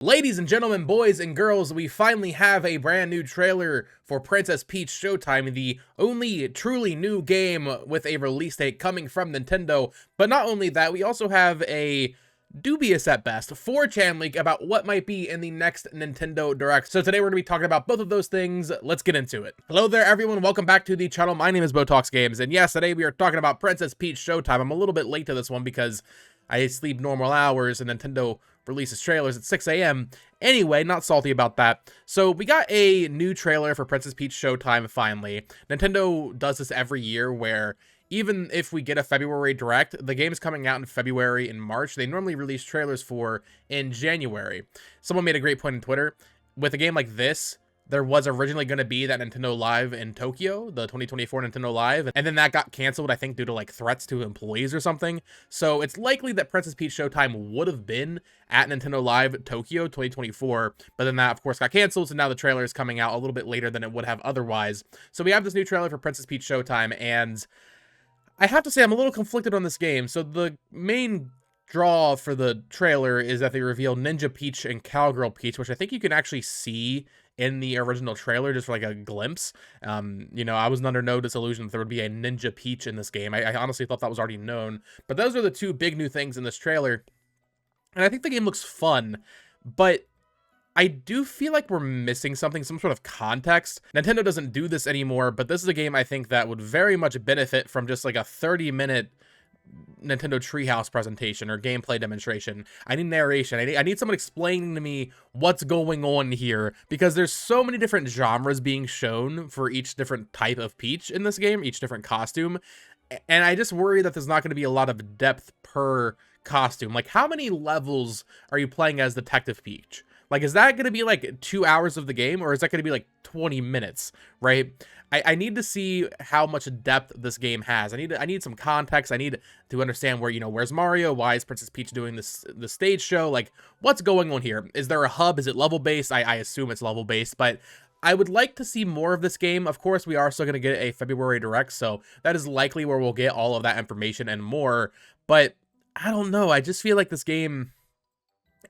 Ladies and gentlemen, boys and girls, we finally have a brand new trailer for Princess Peach Showtime, the only truly new game with a release date coming from Nintendo. But not only that, we also have a dubious at best 4chan leak about what might be in the next Nintendo Direct. So today we're going to be talking about both of those things. Let's get into it. Hello there everyone, welcome back to the channel. My name is Botox Games, and yes, today we are talking about Princess Peach Showtime. I'm a little bit late to this one because I sleep normal hours and Nintendo releases trailers at 6 a.m. Anyway, not salty about that. So we got a new trailer for Princess Peach Showtime finally. Nintendo does this every year where even if we get a February Direct, the game's coming out in February and March. They normally release trailers for in January. Someone made a great point on Twitter. With a game like this, there was originally going to be that Nintendo Live in Tokyo, the 2024 Nintendo Live, and then that got canceled, I think, due to like threats to employees or something. So it's likely that Princess Peach Showtime would have been at Nintendo Live Tokyo 2024, but then that, of course, got canceled, so now the trailer is coming out a little bit later than it would have otherwise. So we have this new trailer for Princess Peach Showtime, and I have to say I'm a little conflicted on this game. So the main draw for the trailer is that they reveal Ninja Peach and Cowgirl Peach, which I think you can actually see in the original trailer, just for like a glimpse. You know, I was under no disillusion that there would be a Ninja Peach in this game. I honestly thought that was already known, but those are the two big new things in this trailer. And I think the game looks fun, but I do feel like we're missing something, some sort of context. Nintendo doesn't do this anymore, but this is a game I think that would very much benefit from just like a 30-minute Nintendo Treehouse presentation or gameplay demonstration. I need narration. I need someone explaining to me what's going on here, because there's so many different genres being shown for each different type of Peach in this game, each different costume, and I just worry that there's not going to be a lot of depth per costume. Like, how many levels are you playing as Detective Peach? Like, is that going to be like 2 hours of the game, or is that going to be like 20 minutes, right? I need to see how much depth this game has. I need some context. I need to understand where, you know, where's Mario? Why is Princess Peach doing the stage show? Like, what's going on here? Is there a hub? Is it level based? I assume it's level based, but I would like to see more of this game. Of course, we are still going to get a February Direct, so that is likely where we'll get all of that information and more. But I don't know. I just feel like this game,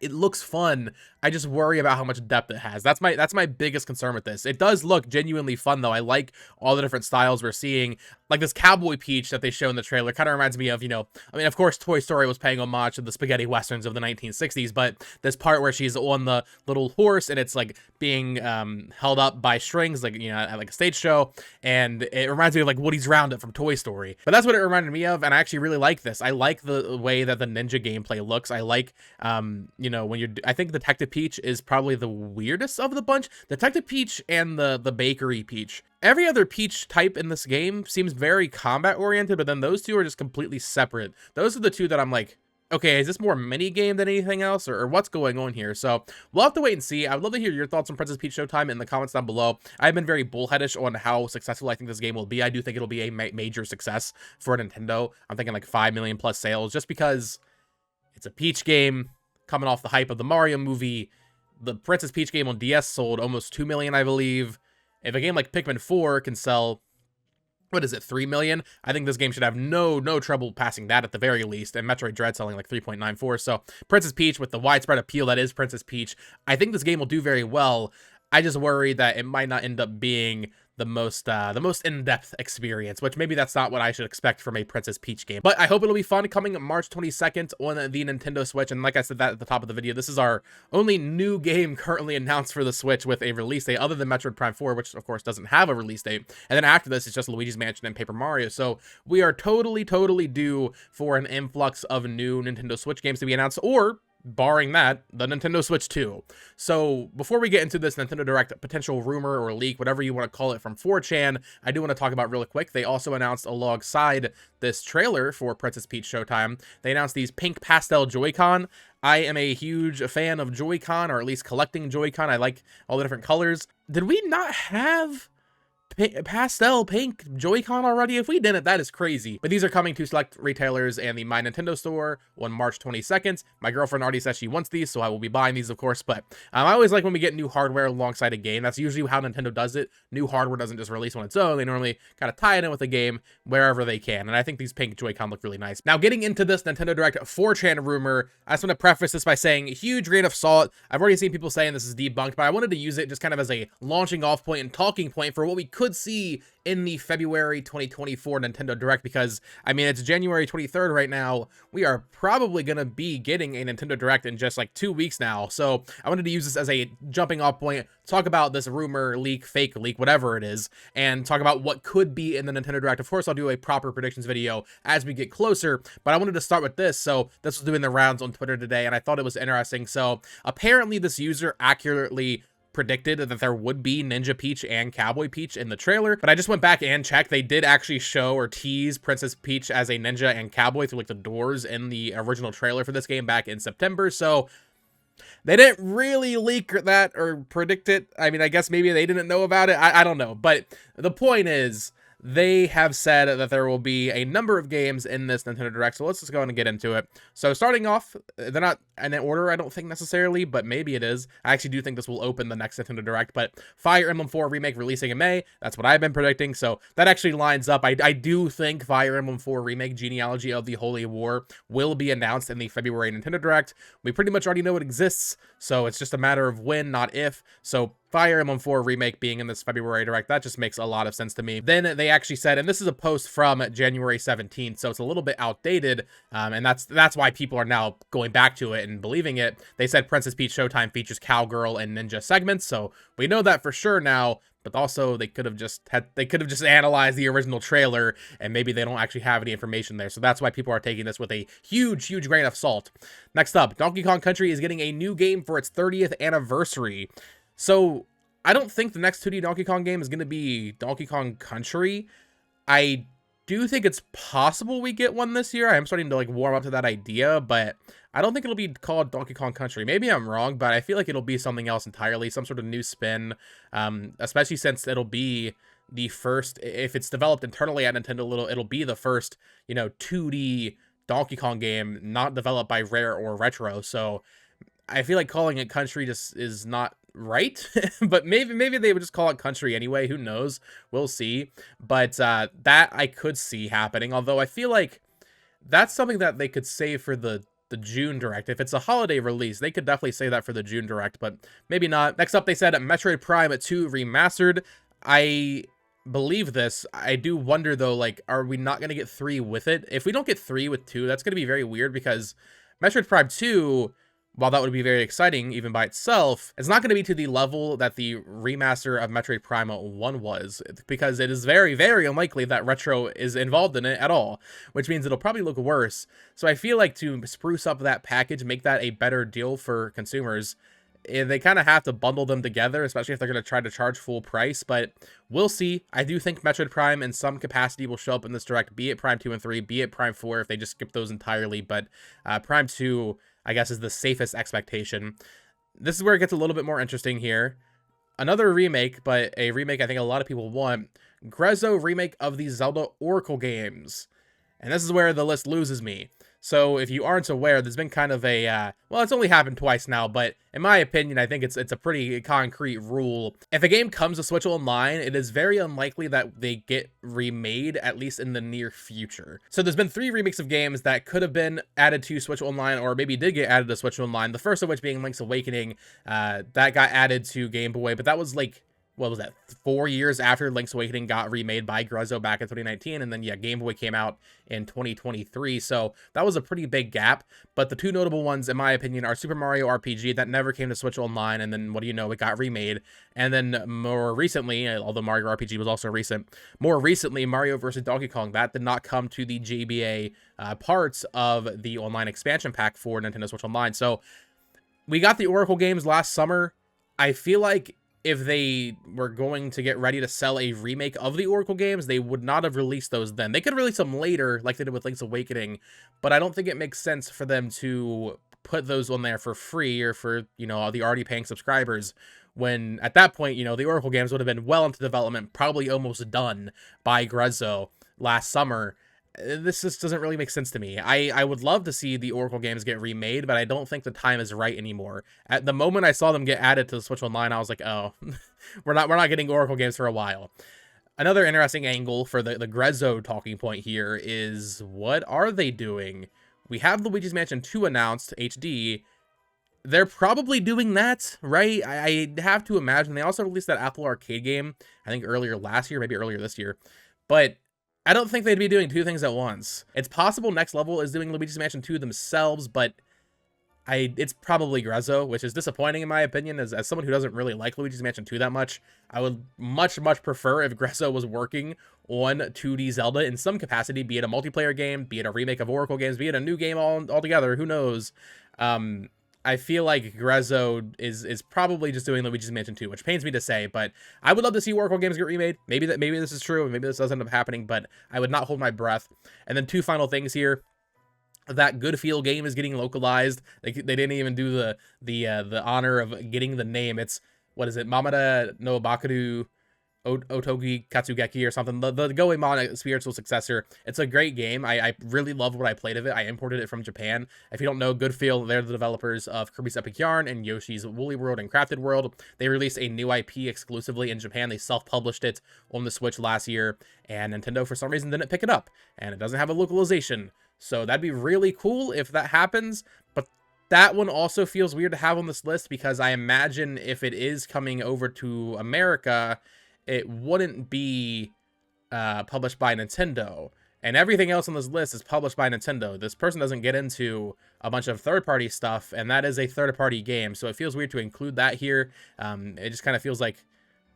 it looks fun. I just worry about how much depth it has. That's my biggest concern with this. It does look genuinely fun, though. I like all the different styles we're seeing. Like this Cowboy Peach that they show in the trailer kind of reminds me of, you know, I mean, of course, Toy Story was paying homage to the spaghetti westerns of the 1960s, but this part where she's on the little horse and it's like being held up by strings, like, you know, at like a stage show, and it reminds me of like Woody's Roundup from Toy Story. But that's what it reminded me of, and I actually really like this. I like the way that the ninja gameplay looks. I like, you know, when I think Detective Peach is probably the weirdest of the bunch. Detective Peach and the Bakery Peach. Every other Peach type in this game seems very combat oriented, but then those two are just completely separate. Those are the two that I'm like, okay, is this more mini game than anything else, or what's going on here? So we'll have to wait and see. I would love to hear your thoughts on Princess Peach Showtime in the comments down below. I've been very bullheadish on how successful I think this game will be. I do think it'll be a major success for Nintendo. I'm thinking like 5 million plus sales, just because it's a Peach game coming off the hype of the Mario movie. The Princess Peach game on DS sold almost 2 million, I believe. If a game like Pikmin 4 can sell, what is it, 3 million? I think this game should have no trouble passing that at the very least, and Metroid Dread selling like 3.94. So Princess Peach, with the widespread appeal that is Princess Peach, I think this game will do very well. I just worry that it might not end up being the most in-depth experience, which maybe that's not what I should expect from a Princess Peach game. But I hope it'll be fun. Coming March 22nd on the Nintendo Switch, and like I said that at the top of the video, this is our only new game currently announced for the Switch with a release date, other than Metroid Prime 4, which of course doesn't have a release date. And then after this, it's just Luigi's Mansion and Paper Mario. So we are totally due for an influx of new Nintendo Switch games to be announced, or barring that, the Nintendo Switch 2. So before we get into this Nintendo Direct potential rumor or leak, whatever you want to call it, from 4chan, I do want to talk about really quick. They also announced alongside this trailer for Princess Peach Showtime, they announced these pink pastel Joy-Con. I am a huge fan of Joy-Con, or at least collecting Joy-Con. I like all the different colors. Did we not have pastel pink Joy-Con already? If we didn't, that is crazy. But these are coming to select retailers and the My Nintendo store on March 22nd. My girlfriend already says she wants these, so I will be buying these, of course. But I always like when we get new hardware alongside a game. That's usually how Nintendo does it. New hardware doesn't just release on its own. They normally kind of tie it in with a game wherever they can. And I think these pink Joy-Con look really nice. Now, getting into this Nintendo Direct 4chan rumor, I just want to preface this by saying huge grain of salt. I've already seen people saying this is debunked, but I wanted to use it just kind of as a launching off point and talking point for what we could see in the February 2024 Nintendo Direct, because I mean, it's January 23rd right now. We are probably gonna be getting a Nintendo Direct in just like 2 weeks now. So I wanted to use this as a jumping off point, talk about this rumor, leak, fake leak, whatever it is, and talk about what could be in the Nintendo Direct. Of course, I'll do a proper predictions video as we get closer, but I wanted to start with this. So this was doing the rounds on Twitter today, and I thought it was interesting. So apparently this user accurately predicted that there would be Ninja Peach and Cowboy Peach in the trailer, but I just went back and checked. They did actually show or tease Princess Peach as a ninja and cowboy through like the doors in the original trailer for this game back in September, so they didn't really leak that or predict it. I mean, I guess maybe they didn't know about it. I don't know, but the point is, they have said that there will be a number of games in this Nintendo Direct, so let's just go ahead and get into it. So starting off, they're not in order, I don't think necessarily, but maybe it is. I actually do think this will open the next Nintendo Direct, but Fire Emblem 4 Remake releasing in May, that's what I've been predicting, so that actually lines up. I do think Fire Emblem 4 Remake Genealogy of the Holy War will be announced in the February Nintendo Direct. We pretty much already know it exists, so it's just a matter of when, not if. So Fire Emblem 4 Remake being in this February Direct, that just makes a lot of sense to me. Then they actually said, and this is a post from January 17th, so it's a little bit outdated, and that's why people are now going back to it and believing it. They said Princess Peach Showtime features cowgirl and ninja segments, so we know that for sure now. But also they could have just analyzed the original trailer, and maybe they don't actually have any information there. So that's why people are taking this with a huge grain of salt. Next up, Donkey Kong Country is getting a new game for its 30th anniversary. So I don't think the next 2D Donkey Kong game is going to be Donkey Kong Country. I do think it's possible we get one this year. I'm starting to like warm up to that idea, but I don't think it'll be called Donkey Kong Country. Maybe I'm wrong, but I feel like it'll be something else entirely, some sort of new spin, especially since it'll be the first, if it's developed internally at Nintendo, it'll be the first, 2D Donkey Kong game not developed by Rare or Retro. So I feel like calling it Country just is not right, but maybe they would just call it Country anyway. Who knows? We'll see. But that I could see happening, although I feel like that's something that they could save for the June Direct. If it's a holiday release, they could definitely say that for the June Direct, but maybe not. Next up, they said Metroid Prime 2 Remastered. I believe this. I do wonder, though, like, are we not going to get 3 with it? If we don't get 3 with 2, that's going to be very weird, because Metroid Prime 2, while that would be very exciting even by itself, it's not going to be to the level that the remaster of Metroid Prime 1 was, because it is very unlikely that Retro is involved in it at all, which means it'll probably look worse. So I feel like to spruce up that package, make that a better deal for consumers, they kind of have to bundle them together, especially if they're going to try to charge full price, but we'll see. I do think Metroid Prime in some capacity will show up in this Direct, be it Prime 2 and 3, be it Prime 4 if they just skip those entirely, but Prime 2, I guess, is the safest expectation. This is where it gets a little bit more interesting here. Another remake, but a remake I think a lot of people want. Grezzo remake of the Zelda Oracle games. And this is where the list loses me. So if you aren't aware, there's been kind of a, well, it's only happened twice now, but in my opinion, I think it's a pretty concrete rule. If a game comes to Switch Online, it is very unlikely that they get remade, at least in the near future. So there's been 3 remakes of games that could have been added to Switch Online, or maybe did get added to Switch Online. The first of which being Link's Awakening, that got added to Game Boy, but that was like, what was that, 4 years after Link's Awakening got remade by Grezzo back in 2019, and then, yeah, Game Boy came out in 2023, so that was a pretty big gap. But the 2 notable ones, in my opinion, are Super Mario RPG, that never came to Switch Online, and then, what do you know, it got remade. And then, more recently, although Mario RPG was also recent, more recently, Mario vs. Donkey Kong, that did not come to the GBA parts of the online expansion pack for Nintendo Switch Online. So, we got the Oracle games last summer. I feel like if they were going to get ready to sell a remake of the Oracle games, they would not have released those then. They could release them later, like they did with Link's Awakening, but I don't think it makes sense for them to put those on there for free or for, you know, the already paying subscribers, when at that point, you know, the Oracle games would have been well into development, probably almost done by Grezzo last summer. This just doesn't really make sense to me. I would love to see the Oracle games get remade, but I don't think the time is right anymore. At the moment I saw them get added to the Switch Online, I was like, oh, we're not getting Oracle games for a while. Another interesting angle for the Grezzo talking point here is, what are they doing? We have Luigi's Mansion 2 announced, HD. They're probably doing that, right? I have to imagine. They also released that Apple Arcade game, I think earlier last year, maybe earlier this year. But I don't think they'd be doing two things at once. It's possible Next Level is doing Luigi's Mansion 2 themselves, but it's probably Grezzo, which is disappointing in my opinion. As someone who doesn't really like Luigi's Mansion 2 that much, I would much prefer if Grezzo was working on 2D Zelda in some capacity, be it a multiplayer game, be it a remake of Oracle games, be it a new game altogether, who knows. I feel like Grezzo is probably just doing Luigi's Mansion 2, which pains me to say, but I would love to see Oracle games get remade. Maybe this is true, and maybe this does end up happening, but I would not hold my breath. And then two final things here. That Good Feel game is getting localized. They didn't even do the honor of getting the name. It's, what is it, Mamada no Bakuru Otogi Katsugeki or something, the Goemon spiritual successor. It's a great game. I really loved what I played of it. I imported it from Japan. If you don't know, Good Feel, they're the developers of Kirby's Epic Yarn and Yoshi's Woolly World and Crafted World. They released a new IP exclusively in Japan. They self-published it on the Switch last year, and Nintendo for some reason didn't pick it up, and it doesn't have a localization. So that'd be really cool if that happens, but that one also feels weird to have on this list, because I imagine if it is coming over to America, it wouldn't be published by Nintendo. And everything else on this list is published by Nintendo. This person doesn't get into a bunch of third-party stuff, and that is a third-party game. So it feels weird to include that here. It just kind of feels like,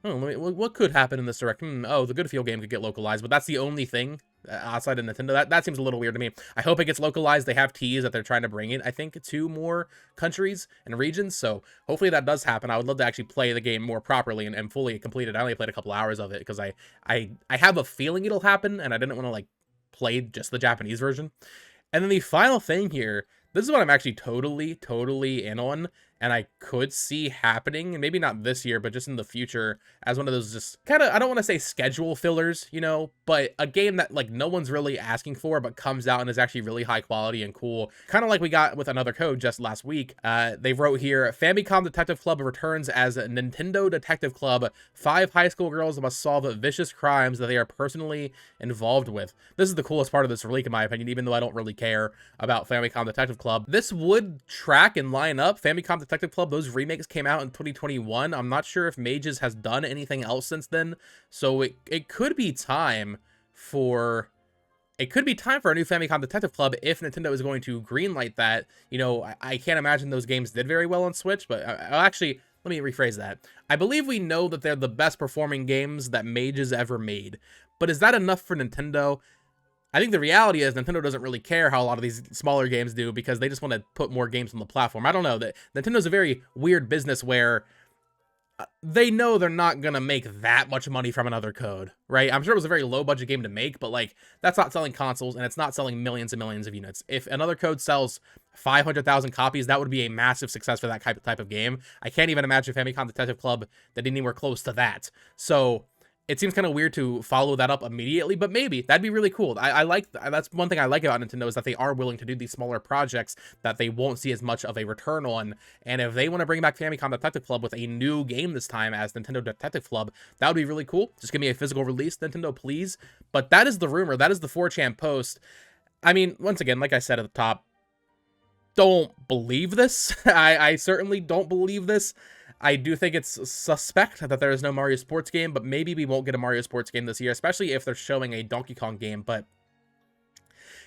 oh, what could happen in this direction? Oh, the Good Feel game could get localized, but that's the only thing outside of Nintendo. That seems a little weird to me. I hope it gets localized. They have teased that they're trying to bring it, I think, to more countries and regions, so hopefully that does happen. I would love to actually play the game more properly and fully complete it. I only played a couple hours of it because I have a feeling it'll happen, and I didn't want to, like, play just the Japanese version. And then the final thing here, this is what I'm actually totally in on, and I could see happening, and maybe not this year, but just in the future, as one of those just kind of, I don't want to say schedule fillers, you know, but a game that, like, no one's really asking for, but comes out and is actually really high quality and cool. Kind of like we got with Another Code just last week. They wrote here, Famicom Detective Club returns as a Nintendo Detective Club. 5 high school girls must solve vicious crimes that they are personally involved with. This is the coolest part of this release, in my opinion, even though I don't really care about Famicom Detective Club. This would track and line up. Famicom Detective Club, those remakes came out in 2021. I'm not sure if Mages has done anything else since then, so it could be time for a new Famicom Detective Club if Nintendo is going to greenlight that. You know, I can't imagine those games did very well on Switch, but actually, let me rephrase that. I believe we know that they're the best performing games that Mages ever made, but is that enough for Nintendo? I think the reality is Nintendo doesn't really care how a lot of these smaller games do, because they just want to put more games on the platform. I don't know. Nintendo's a very weird business where they know they're not going to make that much money from Another Code, right? I'm sure it was a very low budget game to make, but, like, that's not selling consoles, and it's not selling millions and millions of units. If Another Code sells 500,000 copies, that would be a massive success for that type of game. I can't even imagine Famicom Detective Club that didn't anywhere close to that. So it seems kind of weird to follow that up immediately, but maybe that'd be really cool. That's one thing I like about Nintendo, is that they are willing to do these smaller projects that they won't see as much of a return on. And if they want to bring back Famicom Detective Club with a new game this time as Nintendo Detective Club, that would be really cool. Just give me a physical release, Nintendo, please. But that is the rumor. That is the 4chan post. I mean, once again, like I said at the top, don't believe this. I certainly don't believe this. I do think it's suspect that there is no Mario Sports game, but maybe we won't get a Mario Sports game this year, especially if they're showing a Donkey Kong game. But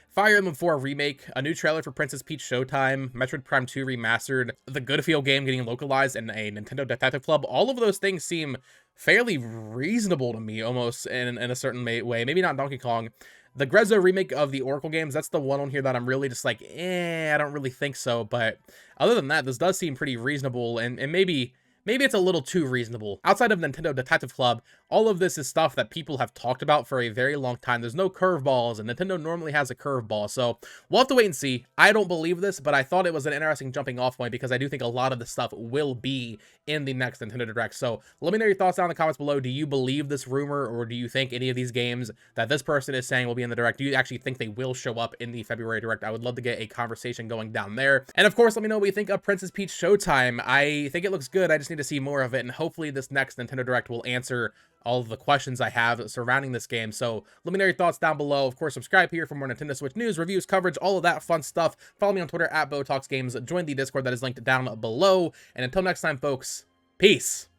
Fire Emblem 4 remake, a new trailer for Princess Peach Showtime, Metroid Prime 2 remastered, the Good Feel game getting localized, and a Nintendo Detective Club. All of those things seem fairly reasonable to me, almost in a certain way. Maybe not Donkey Kong. The Grezzo remake of the Oracle games, that's the one on here that I'm really just like, I don't really think so. But other than that, this does seem pretty reasonable, and maybe maybe it's a little too reasonable. Outside of Nintendo Detective Club, all of this is stuff that people have talked about for a very long time. There's no curveballs, and Nintendo normally has a curveball, so we'll have to wait and see. I don't believe this, but I thought it was an interesting jumping off point because I do think a lot of the stuff will be in the next Nintendo Direct. So let me know your thoughts down in the comments below. Do you believe this rumor, or do you think any of these games that this person is saying will be in the Direct, do you actually think they will show up in the February Direct? I would love to get a conversation going down there. And of course, let me know what you think of Princess Peach Showtime. I think it looks good. I just need to see more of it, and hopefully this next Nintendo Direct will answer all of the questions I have surrounding this game. So let me know your thoughts down below. Of course, subscribe here for more Nintendo Switch news, reviews, coverage, all of that fun stuff. Follow me on Twitter at BoTalksGames. Join the Discord that is linked down below. And until next time, folks, peace.